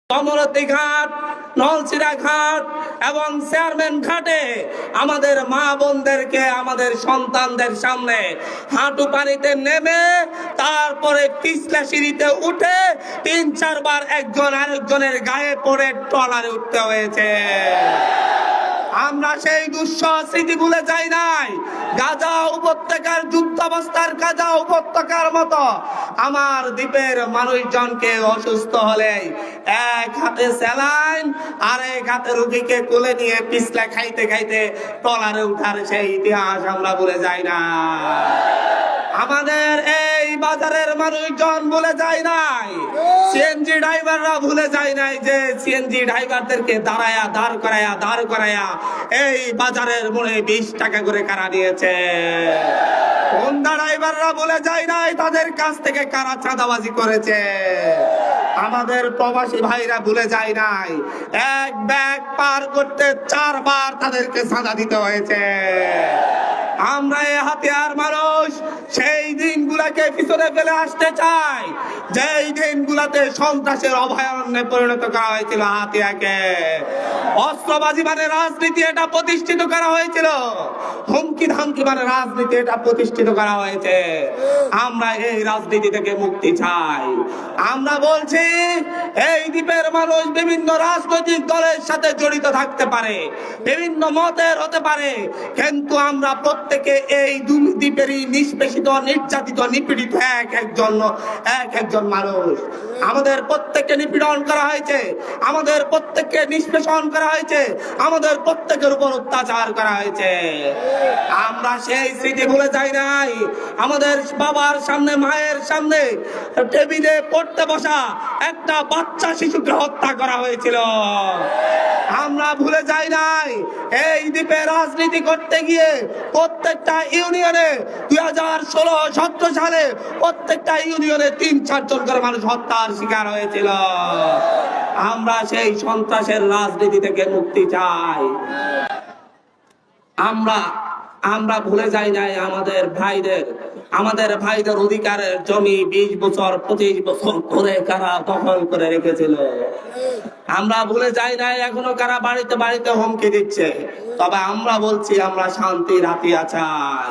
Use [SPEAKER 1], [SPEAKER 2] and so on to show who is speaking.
[SPEAKER 1] কমলতি ঘাট, নলছিড়া ঘাট এবং চেয়ারম্যান ঘাটে আমাদের মা বোনদেরকে আমাদের সন্তানদের সামনে হাঁটু পানিতে নেমে তারপরে পিছলা সিঁড়িতে উঠে ৩-৪ বার একজন আরেকজনের গায়ে পড়ে ট্রলারে উঠতে হয়েছে। আমরা সেই দুঃসহ স্মৃতি ভুলে যাই নাই। গাজা উপত্যকার যুদ্ধাবস্থার গাজা উপত্যকার মতো আমার দ্বীপের মানুষজনকে অসুস্থ হলে এক হাতে স্যালাইন আর এক হাতে রোগীকে কোলে নিয়ে পিছলা খাইতে খাইতে ট্রলারে উঠার সেই ইতিহাস আমরা ভুলে যাই না। আমাদের এই বাজারের মানুষজন ভুলে যায় নাই, সিএনজি ড্রাইভাররা ভুলে যায় নাই যে সিএনজি ড্রাইভারদেরকে দাঁড় করায়া এই বাজারের মোড়ে 20 টাকা করে কারা নিয়েছে। হোন্ডা ড্রাইভাররা ভুলে যায় নাই তাদের কাছ থেকে কারা চাঁদাবাজি করেছে। আমাদের প্রবাসী ভাইরা ভুলে যায় নাই এক ব্যাগ পার করতে 4 বার তাদেরকে চাঁদা দিতে হয়েছে। আমরা এই হাতিয়ার মানুষ সেই দিনগুলাকে পিছনে ফেলে আসতে চাই যেই দিনগুলাতে সন্ত্রাসের অভয়ারণ্যে পরিণত করা হয়েছিল হাতিয়াকে। অস্ত্রবাজি মানে রাজনীতি এটা প্রতিষ্ঠিত করা হয়েছিল, হুমকি ধামকি মানে রাজনীতি এটা প্রতিষ্ঠিত করা হয়েছে। আমরা এই রাজনীতি থেকে মুক্তি চাই। আমরা বলছি এই দ্বীপের মানুষ বিভিন্ন রাজনৈতিক দলের সাথে জড়িত থাকতে পারে, বিভিন্ন মতের হতে পারে, কিন্তু আমরা প্রত্যেকে এই দ্বীপেরই নিষ্পেষিত, নির্যাতিত, নিপীড়িত এক একজন মানুষ। আমাদের প্রত্যেককে নিপীড়ন করা হয়েছে, আমাদের প্রত্যেককে নিষ্পেষণ করা হয়েছে, আমাদের প্রত্যেকের উপর অত্যাচার করা হয়েছে। আমরা সেই স্মৃতি ভুলে যাই নাই। আমাদের বাবার সামনে, মায়ের সামনে টেবিলে পড়তে বসা একটা বাচ্চা শিশুকে হত্যা করা হয়েছিল। আমরা ভুলে যাই নাই এই দ্বীপে রাজনীতি করতে গিয়ে প্রত্যেকটা ইউনিয়নে 2016-17 সালে প্রত্যেকটা ইউনিয়নে 3-4 জন করে মানুষ হত্যার শিকার হয়েছিল। আমরা সেই সন্ত্রাসের রাজনীতি থেকে মুক্তি চাই। আমরা ভুলে যাই নাই আমাদের ভাইদের অধিকারের জমি 20 বছর 25 বছর ধরে কারা দখল করে রেখেছিল। আমরা ভুলে যাই নাই এখনো কারা বাড়িতে বাড়িতে হুমকি দিচ্ছে। তবে আমরা বলছি আমরা শান্তির হাতিয়া চাই।